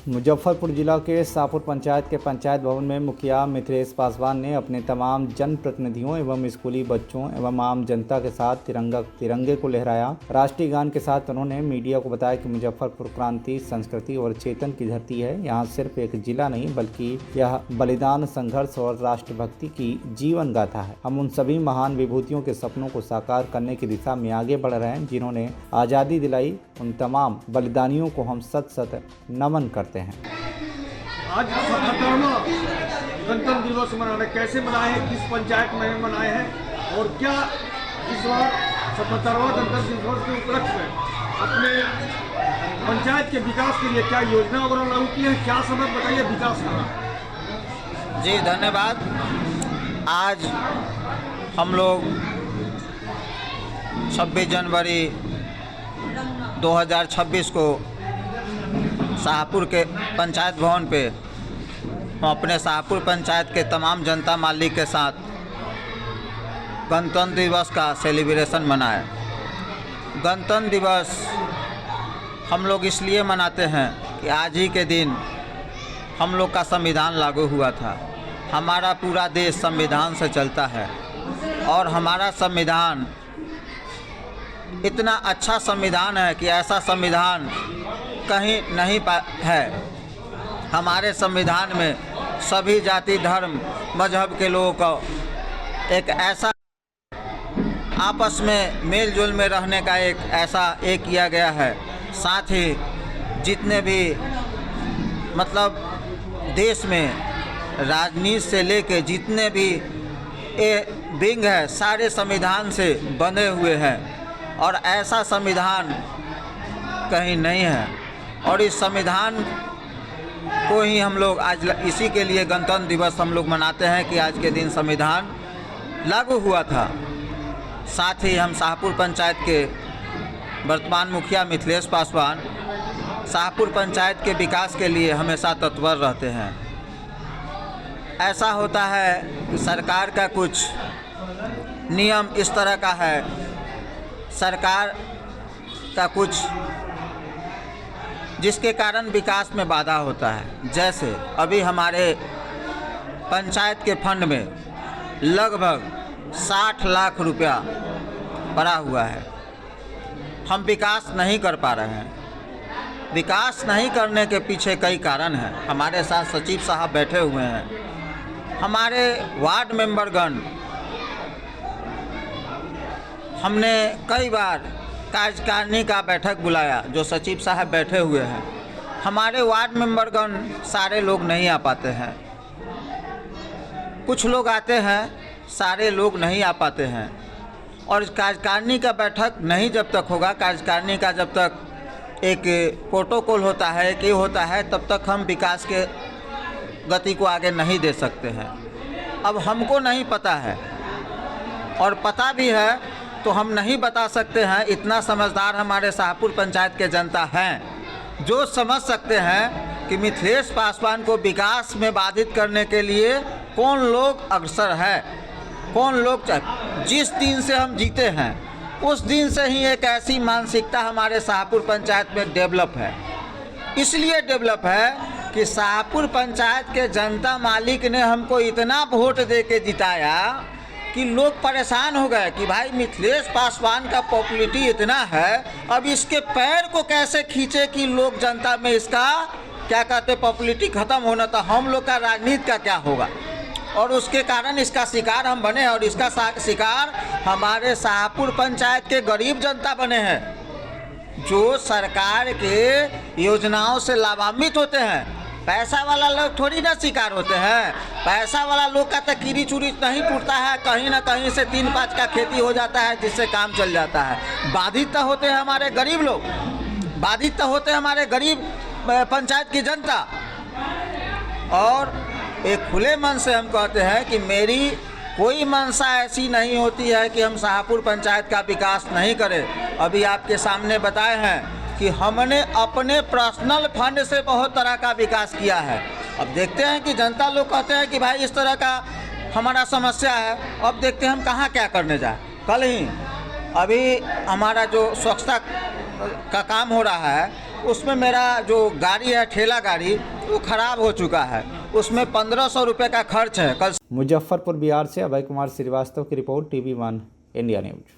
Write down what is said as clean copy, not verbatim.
मुजफ्फरपुर जिला के शाहपुर पंचायत के पंचायत भवन में मुखिया मिथिलेश पासवान ने अपने तमाम जनप्रतिनिधियों एवं स्कूली बच्चों एवं आम जनता के साथ तिरंगे को लहराया। राष्ट्रीय गान के साथ उन्होंने मीडिया को बताया कि मुजफ्फरपुर क्रांति, संस्कृति और चेतन की धरती है। यहाँ सिर्फ एक जिला नहीं बल्कि यह बलिदान, संघर्ष और राष्ट्रभक्ति की जीवन गाथा है। हम उन सभी महान विभूतियों के सपनों को साकार करने की दिशा में आगे बढ़ रहे हैं जिन्होंने आज़ादी दिलाई। उन तमाम बलिदानियों को हम सत सत नमन करते हैं। आज 77वां गणतंत्र दिवस मनाने कैसे मनाए हैं, किस पंचायत में मनाए हैं और क्या इस बार 77वां गणतंत्र दिवस के उपलक्ष्य में अपने पंचायत के विकास के लिए क्या योजना वगैरह लागू की है, क्या सबक बताइए विकास का। जी धन्यवाद। आज हम लोग 26 जनवरी 2026 को शाहपुर के पंचायत भवन पे हम अपने शाहपुर पंचायत के तमाम जनता मालिक के साथ गणतंत्र दिवस का सेलिब्रेशन मनाए। गणतंत्र दिवस हम लोग इसलिए मनाते हैं कि आज ही के दिन हम लोग का संविधान लागू हुआ था। हमारा पूरा देश संविधान से चलता है और हमारा संविधान इतना अच्छा संविधान है कि ऐसा संविधान कहीं नहीं है। हमारे संविधान में सभी जाति, धर्म, मजहब के लोगों को एक ऐसा आपस में मेल जोल में रहने का एक किया गया है। साथ ही जितने भी मतलब देश में राजनीति से लेके जितने भी विंग है सारे संविधान से बंधे हुए हैं और ऐसा संविधान कहीं नहीं है। और इस संविधान को ही हम लोग आज इसी के लिए गणतंत्र दिवस हम लोग मनाते हैं कि आज के दिन संविधान लागू हुआ था। साथ ही हम शाहपुर पंचायत के वर्तमान मुखिया मिथिलेश पासवान शाहपुर पंचायत के विकास के लिए हमेशा तत्पर रहते हैं। ऐसा होता है कि सरकार का कुछ नियम इस तरह का है, सरकार का कुछ जिसके कारण विकास में बाधा होता है। जैसे अभी हमारे पंचायत के फंड में लगभग 60 लाख रुपया पड़ा हुआ है। हम विकास नहीं कर पा रहे हैं। विकास नहीं करने के पीछे कई कारण हैं। हमारे साथ सचिव साहब बैठे हुए हैं, हमारे वार्ड मेंबरगण, हमने कई बार कार्यकारिणी का बैठक बुलाया जो सचिव साहब बैठे हुए हैं। हमारे वार्ड मेंबरगण सारे लोग नहीं आ पाते हैं। कुछ लोग आते हैं, सारे लोग नहीं आ पाते हैं। और कार्यकारिणी का बैठक नहीं जब तक होगा, कार्यकारिणी का जब तक एक प्रोटोकॉल होता है कि होता है, तब तक हम विकास के गति को आगे नहीं दे सकते हैं। अब हमको नहीं पता है और पता भी है तो हम नहीं बता सकते हैं। इतना समझदार हमारे शाहपुर पंचायत के जनता हैं जो समझ सकते हैं कि मिथिलेश पासवान को विकास में बाधित करने के लिए कौन लोग अग्रसर है, कौन लोग। जिस दिन से हम जीते हैं उस दिन से ही एक ऐसी मानसिकता हमारे शाहपुर पंचायत में डेवलप है। इसलिए डेवलप है कि शाहपुर पंचायत के जनता मालिक ने हमको इतना वोट दे के जिताया कि लोग परेशान हो गए कि भाई मिथिलेश पासवान का पॉपुलैरिटी इतना है, अब इसके पैर को कैसे खींचे कि लोग जनता में इसका क्या कहते पॉपुलैरिटी ख़त्म होना था, हम लोग का राजनीति का क्या होगा। और उसके कारण इसका शिकार हम बने और इसका शिकार हमारे शाहपुर पंचायत के गरीब जनता बने हैं जो सरकार के योजनाओं से लाभान्वित होते हैं। पैसा वाला लोग थोड़ी ना शिकार होते हैं। पैसा वाला लोग का तो कीड़ी चूड़ी नहीं टूटता है, कहीं ना कहीं से 3-5 का खेती हो जाता है जिससे काम चल जाता है। बाधित तो होते हैं हमारे गरीब लोग, बाधित तो होते हैं हमारे गरीब पंचायत की जनता। और एक खुले मन से हम कहते हैं कि मेरी कोई मंशा ऐसी नहीं होती है कि हम शाहपुर पंचायत का विकास नहीं करें। अभी आपके सामने बताए हैं कि हमने अपने पर्सनल फंड से बहुत तरह का विकास किया है। अब देखते हैं कि जनता लोग कहते हैं कि भाई इस तरह का हमारा समस्या है, अब देखते हैं हम कहाँ क्या करने जाए। कल ही अभी हमारा जो स्वच्छता का काम हो रहा है उसमें मेरा जो गाड़ी है ठेला गाड़ी वो ख़राब हो चुका है, उसमें 1500 रुपये का खर्च है। कल मुजफ्फरपुर बिहार से अभय कुमार श्रीवास्तव की रिपोर्ट, TV1 इंडिया न्यूज।